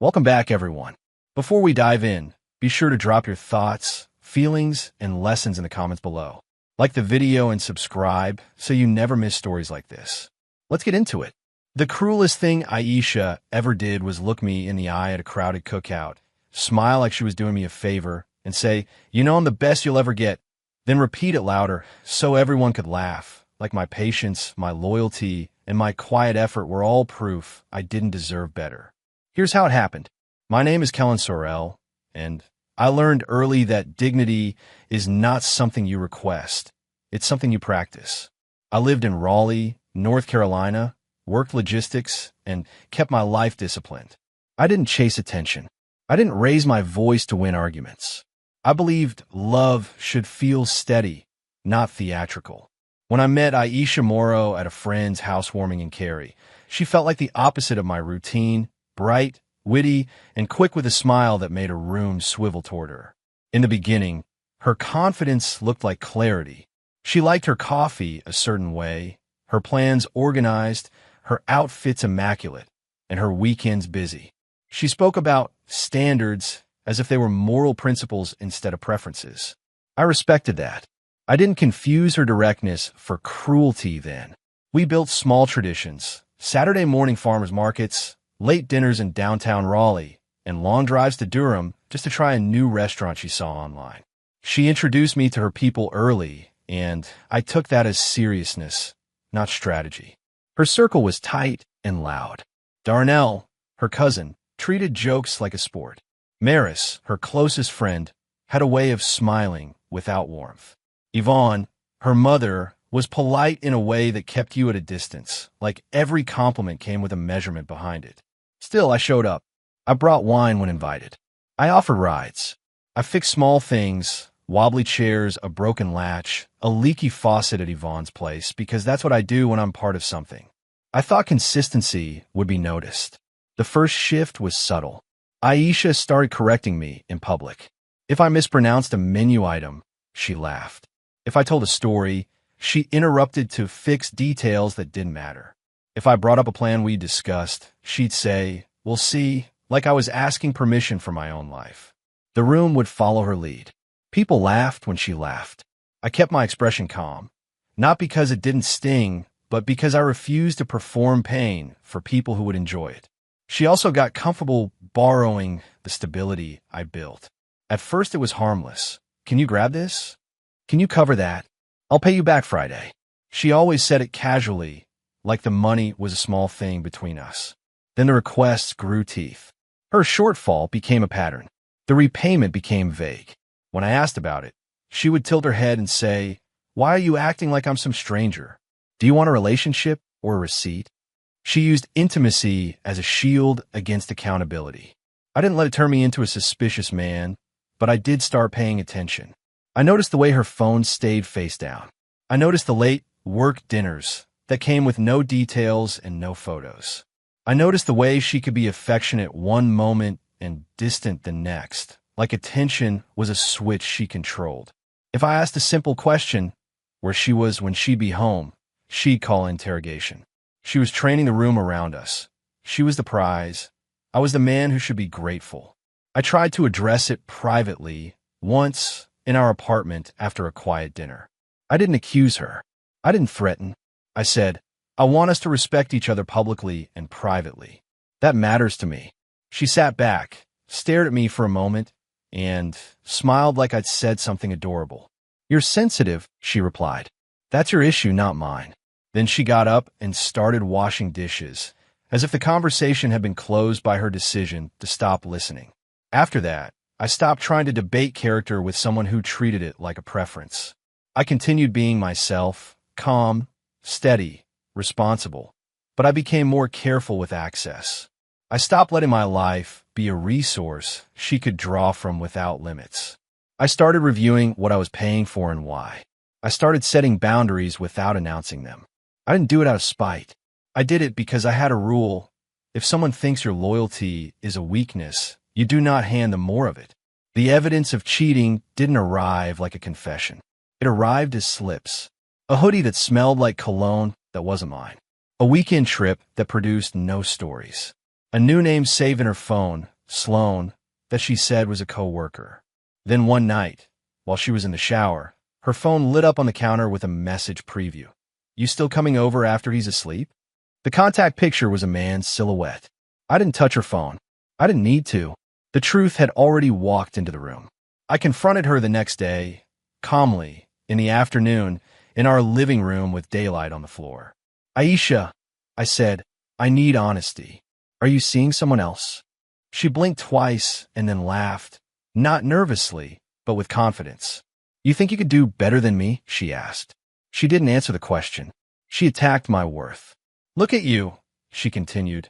Welcome back, everyone. Before we dive in, be sure to drop your thoughts, feelings, and lessons in the comments below. Like the video and subscribe so you never miss stories like this. Let's get into it. The cruelest thing Aisha ever did was look me in the eye at a crowded cookout, smile like she was doing me a favor, and say, "You know I'm the best you'll ever get." Then repeat it louder so everyone could laugh, like my patience, my loyalty, and my quiet effort were all proof I didn't deserve better. Here's how it happened. My name is Kellen Sorrell, and I learned early that dignity is not something you request. It's something you practice. I lived in Raleigh, North Carolina, worked logistics, and kept my life disciplined. I didn't chase attention. I didn't raise my voice to win arguments. I believed love should feel steady, not theatrical. When I met Aisha Morrow at a friend's housewarming in Cary, she felt like the opposite of my routine, bright, witty, and quick with a smile that made a room swivel toward her. In the beginning, her confidence looked like clarity. She liked her coffee a certain way, her plans organized, her outfits immaculate, and her weekends busy. She spoke about standards as if they were moral principles instead of preferences. I respected that. I didn't confuse her directness for cruelty then. We built small traditions, Saturday morning farmers markets, late dinners in downtown Raleigh, and long drives to Durham just to try a new restaurant she saw online. She introduced me to her people early, and I took that as seriousness, not strategy. Her circle was tight and loud. Darnell, her cousin, treated jokes like a sport. Maris, her closest friend, had a way of smiling without warmth. Yvonne, her mother, was polite in a way that kept you at a distance, like every compliment came with a measurement behind it. Still, I showed up. I brought wine when invited. I offered rides. I fixed small things, wobbly chairs, a broken latch, a leaky faucet at Yvonne's place, because that's what I do when I'm part of something. I thought consistency would be noticed. The first shift was subtle. Aisha started correcting me in public. If I mispronounced a menu item, she laughed. If I told a story, she interrupted to fix details that didn't matter. If I brought up a plan we discussed, she'd say, "We'll see," like I was asking permission for my own life. The room would follow her lead. People laughed when she laughed. I kept my expression calm, not because it didn't sting, but because I refused to perform pain for people who would enjoy it. She also got comfortable borrowing the stability I built. At first it was harmless. "Can you grab this? Can you cover that? I'll pay you back Friday." She always said it casually, like the money was a small thing between us. Then the requests grew teeth. Her shortfall became a pattern. The repayment became vague. When I asked about it, she would tilt her head and say, "Why are you acting like I'm some stranger? Do you want a relationship or a receipt?" She used intimacy as a shield against accountability. I didn't let it turn me into a suspicious man, but I did start paying attention. I noticed the way her phone stayed face down. I noticed the late work dinners that came with no details and no photos. I noticed the way she could be affectionate one moment and distant the next, like attention was a switch she controlled. If I asked a simple question, where she was when she'd be home, she'd call interrogation. She was training the room around us. She was the prize. I was the man who should be grateful. I tried to address it privately, once in our apartment after a quiet dinner. I didn't accuse her. I didn't threaten. I said, "I want us to respect each other publicly and privately. That matters to me." She sat back, stared at me for a moment, and smiled like I'd said something adorable. "You're sensitive," she replied. "That's your issue, not mine." Then she got up and started washing dishes, as if the conversation had been closed by her decision to stop listening. After that, I stopped trying to debate character with someone who treated it like a preference. I continued being myself, calm, steady, responsible, but I became more careful with access. I stopped letting my life be a resource she could draw from without limits. I started reviewing what I was paying for and why. I started setting boundaries without announcing them. I didn't do it out of spite. I did it because I had a rule. If someone thinks your loyalty is a weakness, you do not hand them more of it. The evidence of cheating didn't arrive like a confession. It arrived as slips. A hoodie that smelled like cologne that wasn't mine. A weekend trip that produced no stories. A new name saved in her phone Sloan, that she said was a co-worker. Then one night, while she was in the shower, her phone lit up on the counter with a message preview. You still coming over after he's asleep? The contact picture was a man's silhouette. I didn't touch her phone. I didn't need to. The truth had already walked into the room. I confronted her the next day, calmly, in the afternoon, in our living room with daylight on the floor. Aisha, I said, I need honesty. Are you seeing someone else? She blinked twice and then laughed, not nervously, but with confidence. You think you could do better than me? She asked. She didn't answer the question. She attacked my worth. Look at you, she continued,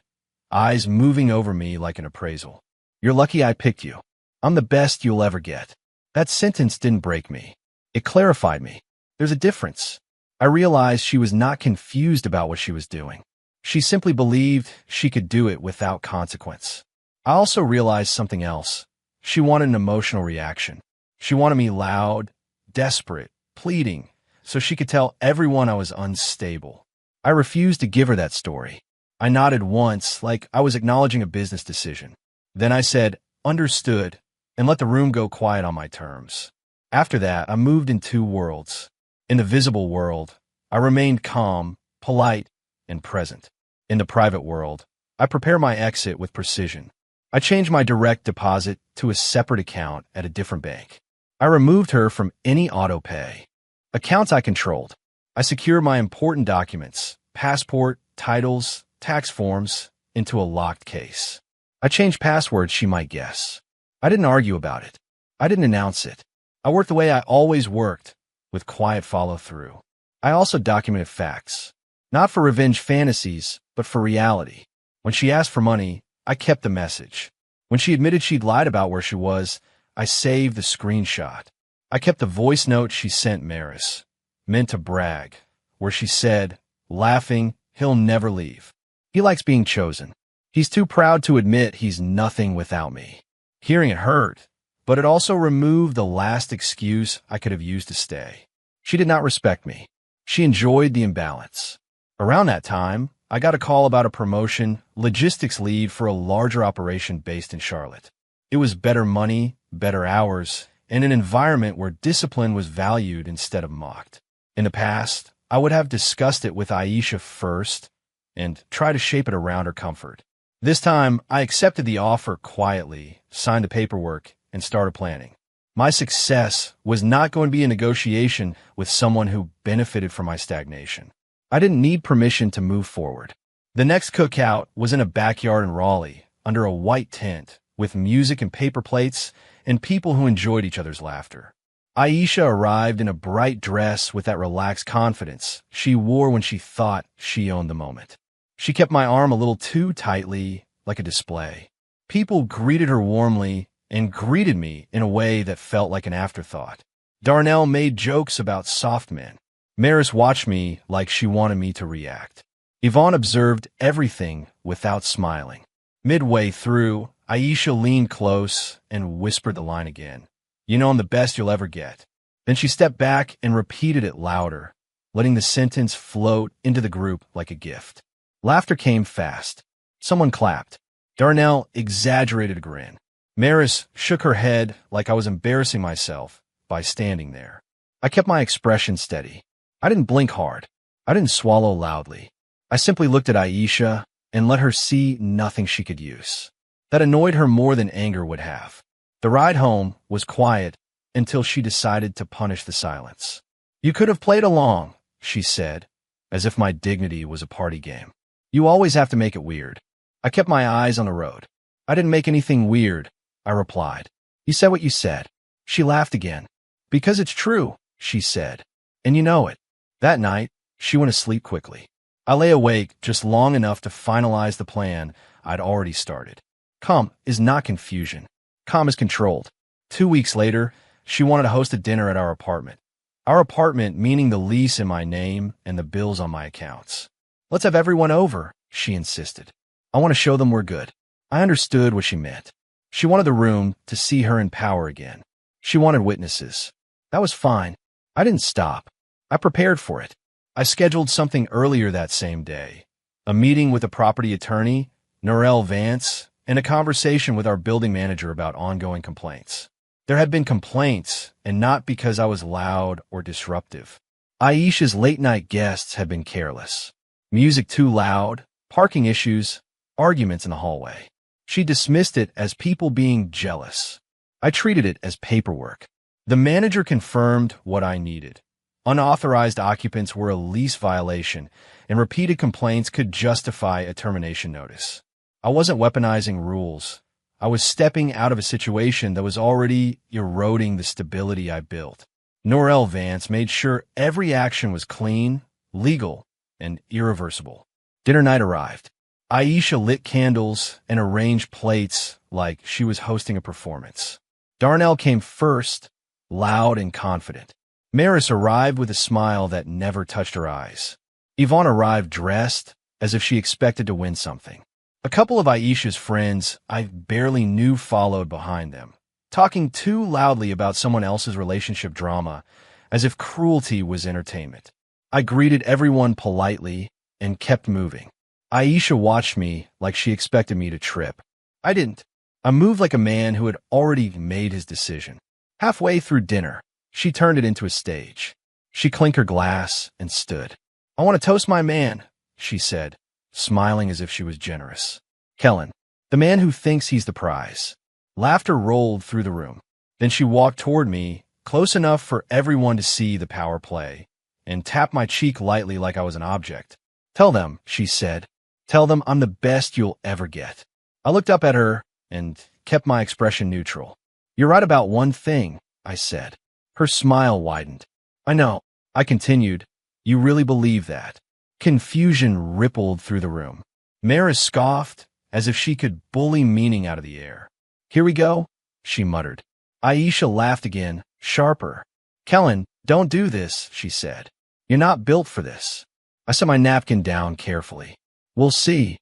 eyes moving over me like an appraisal. You're lucky I picked you. I'm the best you'll ever get. That sentence didn't break me. It clarified me. There's a difference. I realized she was not confused about what she was doing. She simply believed she could do it without consequence. I also realized something else. She wanted an emotional reaction. She wanted me loud, desperate, pleading, so she could tell everyone I was unstable. I refused to give her that story. I nodded once, like I was acknowledging a business decision. Then I said, understood, and let the room go quiet on my terms. After that, I moved in two worlds. In the visible world, I remained calm, polite, and present. In the private world, I prepare my exit with precision. I changed my direct deposit to a separate account at a different bank. I removed her from any auto pay. Accounts I controlled. I secured my important documents, passport, titles, tax forms, into a locked case. I changed passwords she might guess. I didn't argue about it. I didn't announce it. I worked the way I always worked, with quiet follow-through. I also documented facts. Not for revenge fantasies, but for reality. When she asked for money, I kept the message. When she admitted she'd lied about where she was, I saved the screenshot. I kept the voice note she sent Maris, meant to brag, where she said, laughing, he'll never leave. He likes being chosen. He's too proud to admit he's nothing without me. Hearing it hurt, but it also removed the last excuse I could have used to stay. She did not respect me. She enjoyed the imbalance. Around that time, I got a call about a promotion, logistics lead for a larger operation based in Charlotte. It was better money, better hours, and an environment where discipline was valued instead of mocked. In the past, I would have discussed it with Aisha first and try to shape it around her comfort. This time, I accepted the offer quietly, signed the paperwork, and started planning. My success was not going to be a negotiation with someone who benefited from my stagnation. I didn't need permission to move forward. The next cookout was in a backyard in Raleigh, under a white tent, with music and paper plates, and people who enjoyed each other's laughter. Aisha arrived in a bright dress with that relaxed confidence she wore when she thought she owned the moment. She kept my arm a little too tightly, like a display. People greeted her warmly and greeted me in a way that felt like an afterthought. Darnell made jokes about soft men. Maris watched me like she wanted me to react. Yvonne observed everything without smiling. Midway through, Aisha leaned close and whispered the line again. You know I'm the best you'll ever get. Then she stepped back and repeated it louder, letting the sentence float into the group like a gift. Laughter came fast. Someone clapped. Darnell exaggerated a grin. Maris shook her head like I was embarrassing myself by standing there. I kept my expression steady. I didn't blink hard. I didn't swallow loudly. I simply looked at Aisha and let her see nothing she could use. That annoyed her more than anger would have. The ride home was quiet until she decided to punish the silence. You could have played along, she said, as if my dignity was a party game. You always have to make it weird. I kept my eyes on the road. I didn't make anything weird, I replied. You said what you said. She laughed again. Because it's true, she said. And you know it. That night, she went to sleep quickly. I lay awake just long enough to finalize the plan I'd already started. Calm is not confusion. Calm is controlled. 2 weeks later, she wanted to host a dinner at our apartment. Our apartment meaning the lease in my name and the bills on my accounts. Let's have everyone over, she insisted. I want to show them we're good. I understood what she meant. She wanted the room to see her in power again. She wanted witnesses. That was fine. I didn't stop. I prepared for it. I scheduled something earlier that same day. A meeting with a property attorney, Norel Vance, and a conversation with our building manager about ongoing complaints. There had been complaints, and not because I was loud or disruptive. Aisha's late-night guests had been careless. Music too loud, parking issues, arguments in the hallway. She dismissed it as people being jealous. I treated it as paperwork. The manager confirmed what I needed. Unauthorized occupants were a lease violation, and repeated complaints could justify a termination notice. I wasn't weaponizing rules. I was stepping out of a situation that was already eroding the stability I built. Norelle Vance made sure every action was clean, legal, and irreversible. Dinner night arrived. Aisha lit candles and arranged plates like she was hosting a performance. Darnell came first, loud and confident. Maris arrived with a smile that never touched her eyes. Yvonne arrived dressed as if she expected to win something. A couple of Aisha's friends I barely knew followed behind them, talking too loudly about someone else's relationship drama, as if cruelty was entertainment. I greeted everyone politely and kept moving. Aisha watched me like she expected me to trip. I didn't. I moved like a man who had already made his decision. Halfway through dinner, she turned it into a stage. She clinked her glass and stood. "I want to toast my man," she said, smiling as if she was generous. "Kellen, the man who thinks he's the prize." Laughter rolled through the room. Then she walked toward me, close enough for everyone to see the power play, and tapped my cheek lightly like I was an object. "Tell them," she said. "Tell them I'm the best you'll ever get." I looked up at her and kept my expression neutral. "You're right about one thing," I said. Her smile widened. "I know," I continued. "You really believe that?" Confusion rippled through the room. Maris scoffed, as if she could bully meaning out of the air. "Here we go," she muttered. Aisha laughed again, sharper. "Kellen, don't do this," she said. "You're not built for this." I set my napkin down carefully. "We'll see,"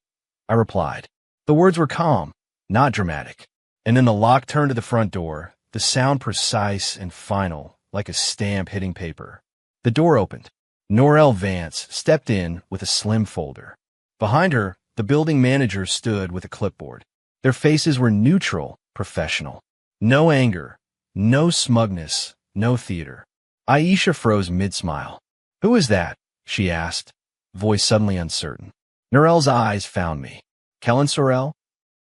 I replied. The words were calm, not dramatic. And then the lock turned to the front door, the sound precise and final, like a stamp hitting paper. The door opened. Norelle Vance stepped in with a slim folder. Behind her, the building manager stood with a clipboard. Their faces were neutral, professional. No anger, no smugness, no theater. Aisha froze mid-smile. "Who is that?" she asked, voice suddenly uncertain. Norelle's eyes found me. "Kellen Sorrell?"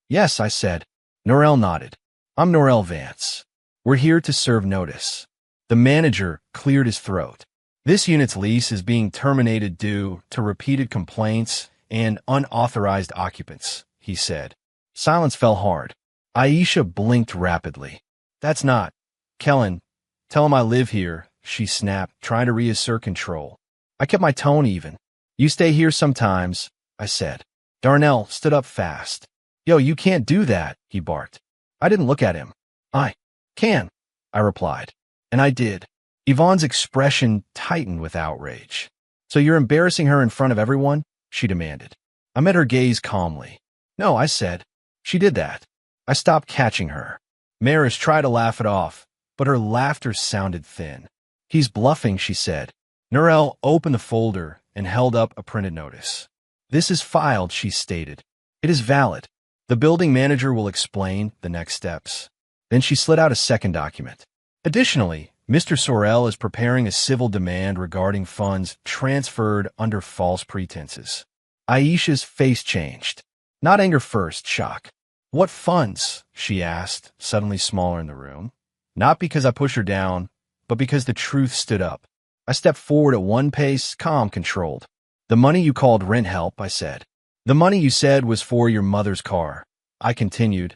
"Yes," I said. Norelle nodded. "I'm Norelle Vance. We're here to serve notice." The manager cleared his throat. "This unit's lease is being terminated due to repeated complaints and unauthorized occupants," he said. Silence fell hard. Aisha blinked rapidly. "That's not. Kellen, tell him I live here," she snapped, trying to reassert control. I kept my tone even. "You stay here sometimes," I said. Darnell stood up fast. "Yo, you can't do that," he barked. I didn't look at him. "I can," I replied. And I did. Yvonne's expression tightened with outrage. "So you're embarrassing her in front of everyone?" she demanded. I met her gaze calmly. "No," I said. "She did that." I stopped catching her. Maris tried to laugh it off, but her laughter sounded thin. "He's bluffing," she said. Norelle opened the folder and held up a printed notice. "This is filed," she stated. "It is valid. The building manager will explain the next steps." Then she slid out a second document. "Additionally, Mr. Sorrell is preparing a civil demand regarding funds transferred under false pretenses." Aisha's face changed. Not anger first, shock. "What funds?" she asked, suddenly smaller in the room. Not because I pushed her down, but because the truth stood up. I stepped forward at one pace, calm, controlled. "The money you called rent help," I said. "The money you said was for your mother's car," I continued,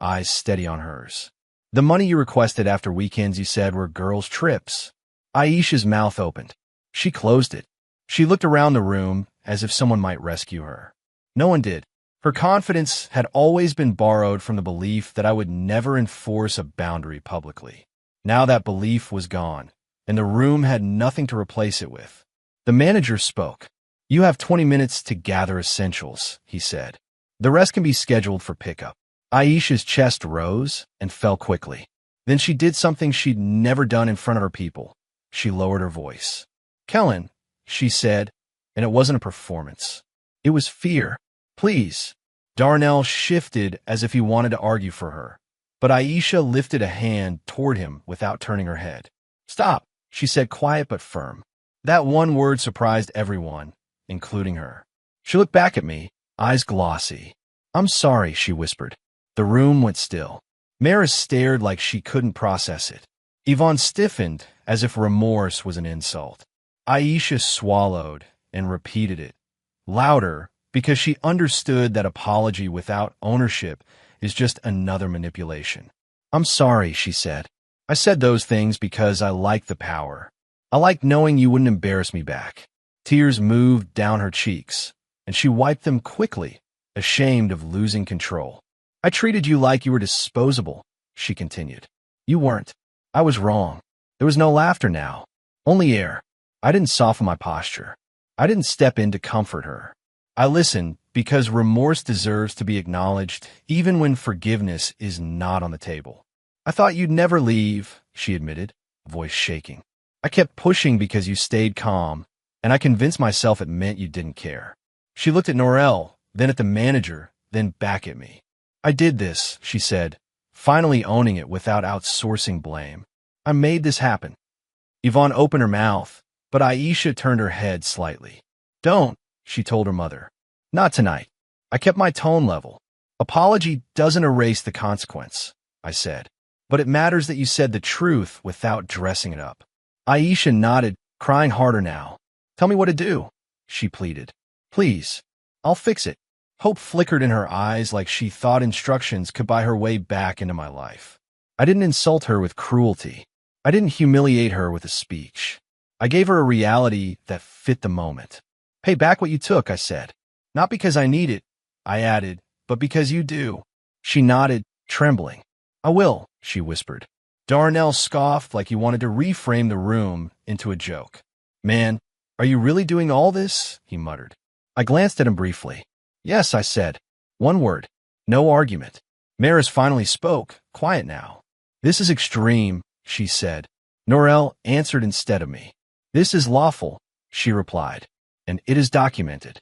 eyes steady on hers. "The money you requested after weekends you said were girls' trips." Aisha's mouth opened. She closed it. She looked around the room as if someone might rescue her. No one did. Her confidence had always been borrowed from the belief that I would never enforce a boundary publicly. Now that belief was gone, and the room had nothing to replace it with. The manager spoke. "You have 20 minutes to gather essentials," he said. "The rest can be scheduled for pickup." Aisha's chest rose and fell quickly. Then she did something she'd never done in front of her people. She lowered her voice. "Kellen," she said, and it wasn't a performance. It was fear. "Please, Darnell shifted as if he wanted to argue for her, but Aisha lifted a hand toward him without turning her head. "Stop," she said, quiet but firm. That one word surprised everyone, including her. She looked back at me, eyes glossy. "I'm sorry," she whispered. The room went still. Maris stared like she couldn't process it. Yvonne stiffened as if remorse was an insult. Aisha swallowed and repeated it, louder, because she understood that apology without ownership is just another manipulation. "I'm sorry," she said. "I said those things because I like the power. I like knowing you wouldn't embarrass me back." Tears moved down her cheeks, and she wiped them quickly, ashamed of losing control. "I treated you like you were disposable," she continued. "You weren't. I was wrong." There was no laughter now, only air. I didn't soften my posture. I didn't step in to comfort her. I listened because remorse deserves to be acknowledged even when forgiveness is not on the table. "I thought you'd never leave," she admitted, voice shaking. "I kept pushing because you stayed calm, and I convinced myself it meant you didn't care." She looked at Norel, then at the manager, then back at me. "I did this," she said, finally owning it without outsourcing blame. "I made this happen." Yvonne opened her mouth, but Aisha turned her head slightly. "Don't," she told her mother. "Not tonight." I kept my tone level. "Apology doesn't erase the consequence," I said. "But it matters that you said the truth without dressing it up." Aisha nodded, crying harder now. "Tell me what to do," she pleaded. "Please. I'll fix it." Hope flickered in her eyes like she thought instructions could buy her way back into my life. I didn't insult her with cruelty. I didn't humiliate her with a speech. I gave her a reality that fit the moment. "Pay back what you took," I said. "Not because I need it," I added, "but because you do." She nodded, trembling. "I will," she whispered. Darnell scoffed like he wanted to reframe the room into a joke. "Man, are you really doing all this?" he muttered. I glanced at him briefly. "Yes," I said. One word. No argument. Maris finally spoke, quiet now. "This is extreme," she said. Norel answered instead of me. "This is lawful," she replied, "and it is documented."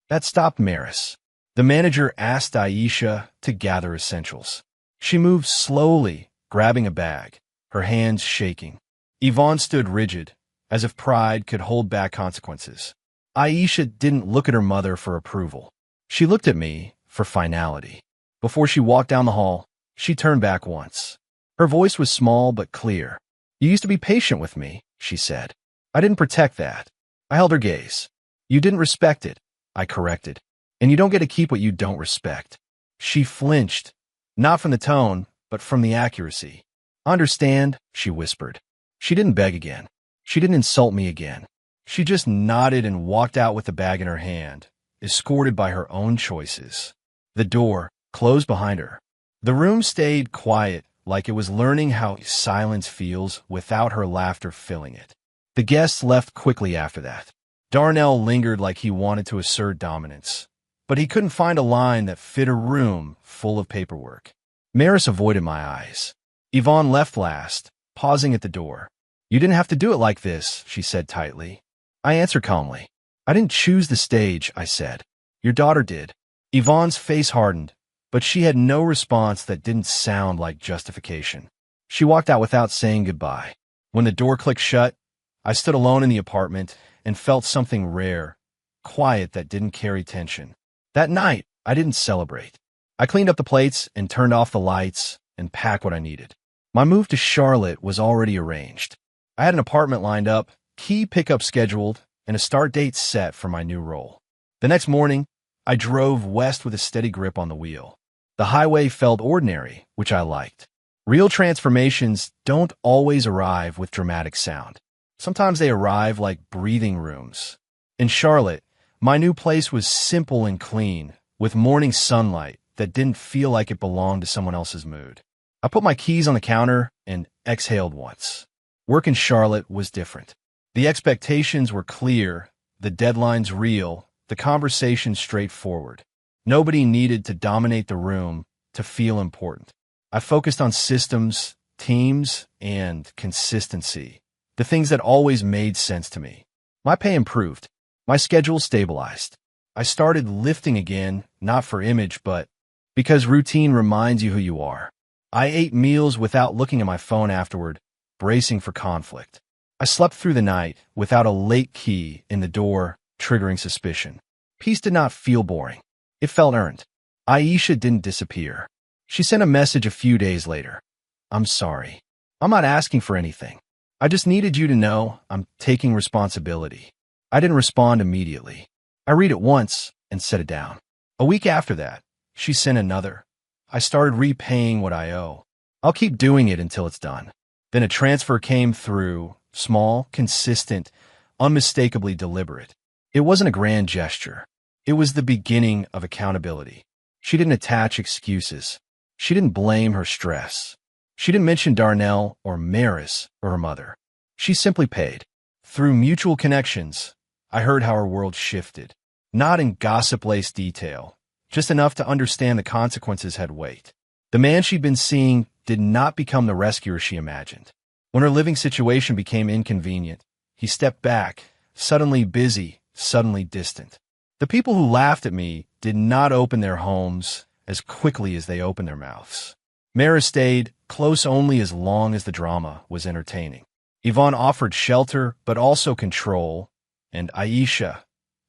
That stopped Maris. The manager asked Aisha to gather essentials. She moved slowly, grabbing a bag, her hands shaking. Yvonne stood rigid, as if pride could hold back consequences. Aisha didn't look at her mother for approval. She looked at me for finality. Before she walked down the hall, she turned back once. Her voice was small but clear. "You used to be patient with me," she said. "I didn't protect that." I held her gaze. "You didn't respect it," I corrected. "And you don't get to keep what you don't respect." She flinched, not from the tone, but from the accuracy. "Understand," she whispered. She didn't beg again. She didn't insult me again. She just nodded and walked out with the bag in her hand, escorted by her own choices. The door closed behind her. The room stayed quiet, like it was learning how silence feels without her laughter filling it. The guests left quickly after that. Darnell lingered like he wanted to assert dominance, but he couldn't find a line that fit a room full of paperwork. Maris avoided my eyes. Yvonne left last, pausing at the door. "You didn't have to do it like this," she said tightly. I answered calmly. "I didn't choose the stage," I said. "Your daughter did." Yvonne's face hardened, but she had no response that didn't sound like justification. She walked out without saying goodbye. When the door clicked shut, I stood alone in the apartment and felt something rare, quiet that didn't carry tension. That night, I didn't celebrate. I cleaned up the plates and turned off the lights and packed what I needed. My move to Charlotte was already arranged. I had an apartment lined up, key pickup scheduled, and a start date set for my new role. The next morning, I drove west with a steady grip on the wheel. The highway felt ordinary, which I liked. Real transformations don't always arrive with dramatic sound. Sometimes they arrive like breathing rooms. In Charlotte, my new place was simple and clean, with morning sunlight that didn't feel like it belonged to someone else's mood. I put my keys on the counter and exhaled once. Work in Charlotte was different. The expectations were clear, the deadlines real, the conversation straightforward. Nobody needed to dominate the room to feel important. I focused on systems, teams, and consistency, the things that always made sense to me. My pay improved. My schedule stabilized. I started lifting again, not for image, but because routine reminds you who you are. I ate meals without looking at my phone afterward, bracing for conflict. I slept through the night without a late key in the door, triggering suspicion. Peace did not feel boring. It felt earned. Aisha didn't disappear. She sent a message a few days later. I'm sorry. I'm not asking for anything. I just needed you to know I'm taking responsibility. I didn't respond immediately. I read it once and set it down. A week after that, she sent another. I started repaying what I owe. I'll keep doing it until it's done. Then a transfer came through, small, consistent, unmistakably deliberate. It wasn't a grand gesture. It was the beginning of accountability. She didn't attach excuses. She didn't blame her stress. She didn't mention Darnell or Maris or her mother. She simply paid. Through mutual connections, I heard how her world shifted. Not in gossip-laced detail, just enough to understand the consequences had weight. The man she'd been seeing did not become the rescuer she imagined. When her living situation became inconvenient, he stepped back, suddenly busy, suddenly distant. The people who laughed at me did not open their homes as quickly as they opened their mouths. Maris stayed close only as long as the drama was entertaining. Yvonne offered shelter, but also control, and Aisha,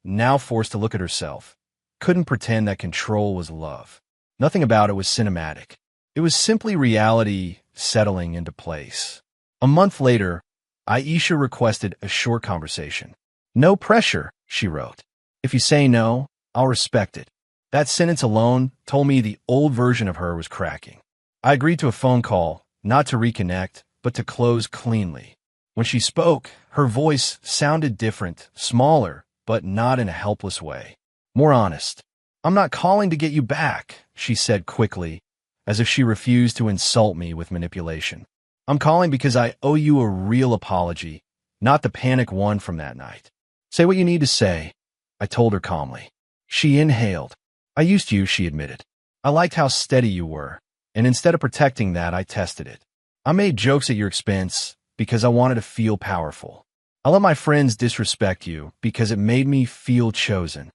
now forced to look at herself, couldn't pretend that control was love. Nothing about it was cinematic. It was simply reality settling into place. A month later, Aisha requested a short conversation. No pressure, she wrote. If you say no, I'll respect it. That sentence alone told me the old version of her was cracking. I agreed to a phone call, not to reconnect, but to close cleanly. When she spoke, her voice sounded different, smaller, but not in a helpless way. More honest. I'm not calling to get you back, she said quickly, as if she refused to insult me with manipulation. I'm calling because I owe you a real apology, not the panic one from that night. Say what you need to say, I told her calmly. She inhaled. I used you, she admitted. I liked how steady you were, and instead of protecting that, I tested it. I made jokes at your expense because I wanted to feel powerful. I let my friends disrespect you because it made me feel chosen.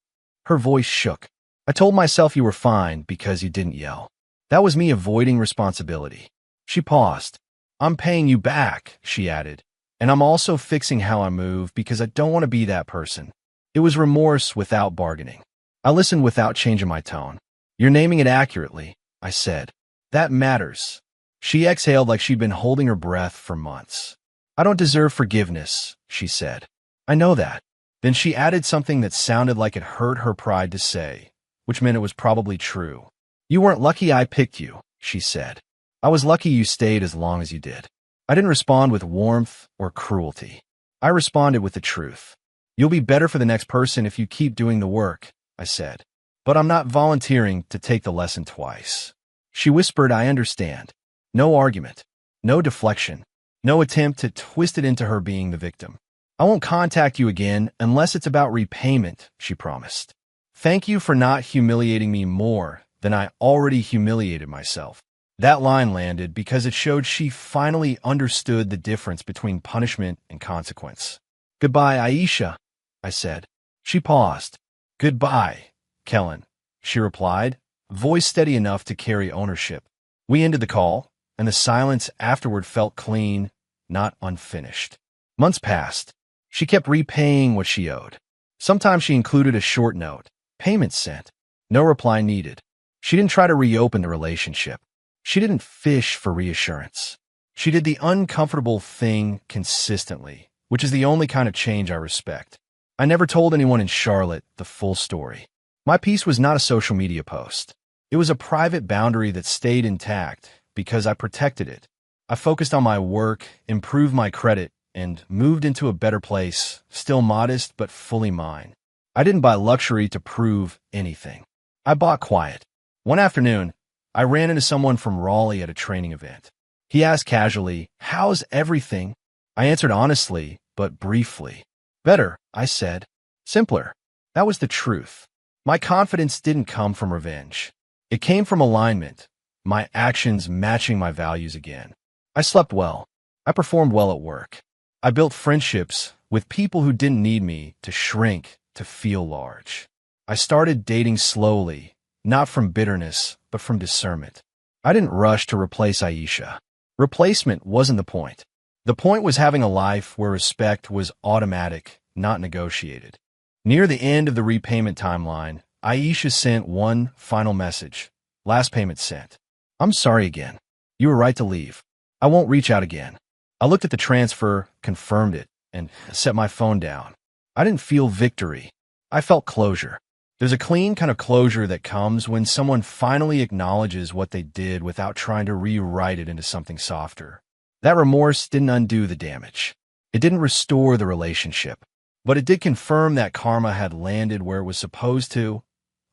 Her voice shook. I told myself you were fine because you didn't yell. That was me avoiding responsibility. She paused. I'm paying you back, she added, and I'm also fixing how I move because I don't want to be that person. It was remorse without bargaining. I listened without changing my tone. You're naming it accurately, I said. That matters. She exhaled like she'd been holding her breath for months. I don't deserve forgiveness, she said. I know that. Then she added something that sounded like it hurt her pride to say, which meant it was probably true. You weren't lucky I picked you, she said. I was lucky you stayed as long as you did. I didn't respond with warmth or cruelty. I responded with the truth. You'll be better for the next person if you keep doing the work, I said. But I'm not volunteering to take the lesson twice. She whispered, I understand. No argument. No deflection. No attempt to twist it into her being the victim. I won't contact you again unless it's about repayment, she promised. Thank you for not humiliating me more than I already humiliated myself. That line landed because it showed she finally understood the difference between punishment and consequence. Goodbye, Aisha, I said. She paused. Goodbye, Kellen, she replied, voice steady enough to carry ownership. We ended the call, and the silence afterward felt clean, not unfinished. Months passed. She kept repaying what she owed. Sometimes she included a short note. Payment sent. No reply needed. She didn't try to reopen the relationship. She didn't fish for reassurance. She did the uncomfortable thing consistently, which is the only kind of change I respect. I never told anyone in Charlotte the full story. My piece was not a social media post. It was a private boundary that stayed intact because I protected it. I focused on my work, improved my credit, and moved into a better place, still modest but fully mine. I didn't buy luxury to prove anything. I bought quiet. One afternoon, I ran into someone from Raleigh at a training event. He asked casually, "How's everything?" I answered honestly, but briefly. Better, I said. Simpler. That was the truth. My confidence didn't come from revenge. It came from alignment, my actions matching my values again. I slept well. I performed well at work. I built friendships with people who didn't need me to shrink to feel large. I started dating slowly, not from bitterness, but from discernment. I didn't rush to replace Aisha. Replacement wasn't the point. The point was having a life where respect was automatic, not negotiated. Near the end of the repayment timeline, Aisha sent one final message. Last payment sent. I'm sorry again. You were right to leave. I won't reach out again. I looked at the transfer, confirmed it, and set my phone down. I didn't feel victory. I felt closure. There's a clean kind of closure that comes when someone finally acknowledges what they did without trying to rewrite it into something softer. That remorse didn't undo the damage. It didn't restore the relationship, but it did confirm that karma had landed where it was supposed to,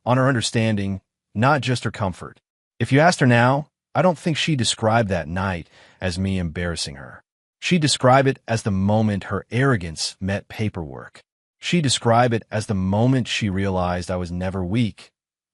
on her understanding, not just her comfort. If you asked her now, I don't think she described that night as me embarrassing her. She'd describe it as the moment her arrogance met paperwork. She'd describe it as the moment she realized I was never weak.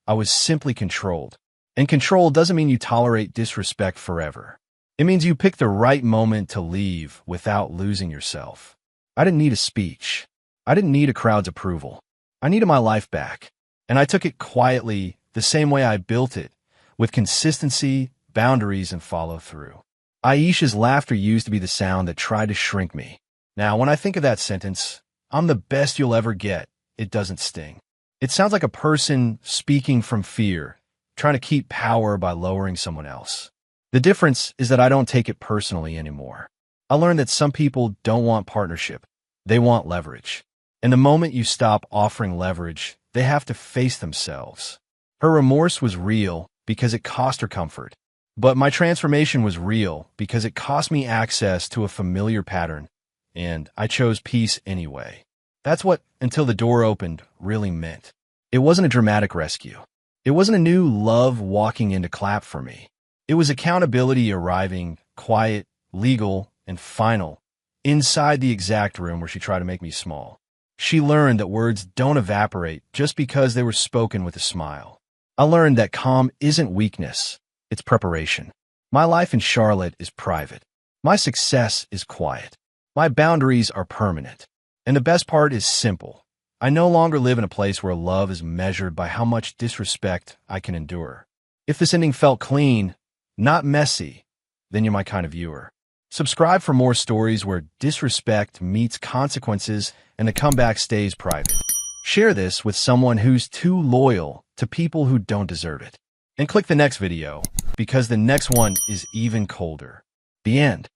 I was simply controlled. And control doesn't mean you tolerate disrespect forever. It means you pick the right moment to leave without losing yourself. I didn't need a speech. I didn't need a crowd's approval. I needed my life back. And I took it quietly, the same way I built it, with consistency, boundaries, and follow-through. Aisha's laughter used to be the sound that tried to shrink me. Now, when I think of that sentence, I'm the best you'll ever get, it doesn't sting. It sounds like a person speaking from fear, trying to keep power by lowering someone else. The difference is that I don't take it personally anymore. I learned that some people don't want partnership. They want leverage. And the moment you stop offering leverage, they have to face themselves. Her remorse was real because it cost her comfort. But my transformation was real because it cost me access to a familiar pattern, and I chose peace anyway. That's what "until the door opened" really meant. It wasn't a dramatic rescue. It wasn't a new love walking in to clap for me. It was accountability arriving, quiet, legal, and final, inside the exact room where she tried to make me small. She learned that words don't evaporate just because they were spoken with a smile. I learned that calm isn't weakness, it's preparation. My life in Charlotte is private. My success is quiet. My boundaries are permanent. And the best part is simple. I no longer live in a place where love is measured by how much disrespect I can endure. If this ending felt clean, not messy, then you're my kind of viewer. Subscribe for more stories where disrespect meets consequences and the comeback stays private. Share this with someone who's too loyal to people who don't deserve it. And click the next video, because the next one is even colder. The end.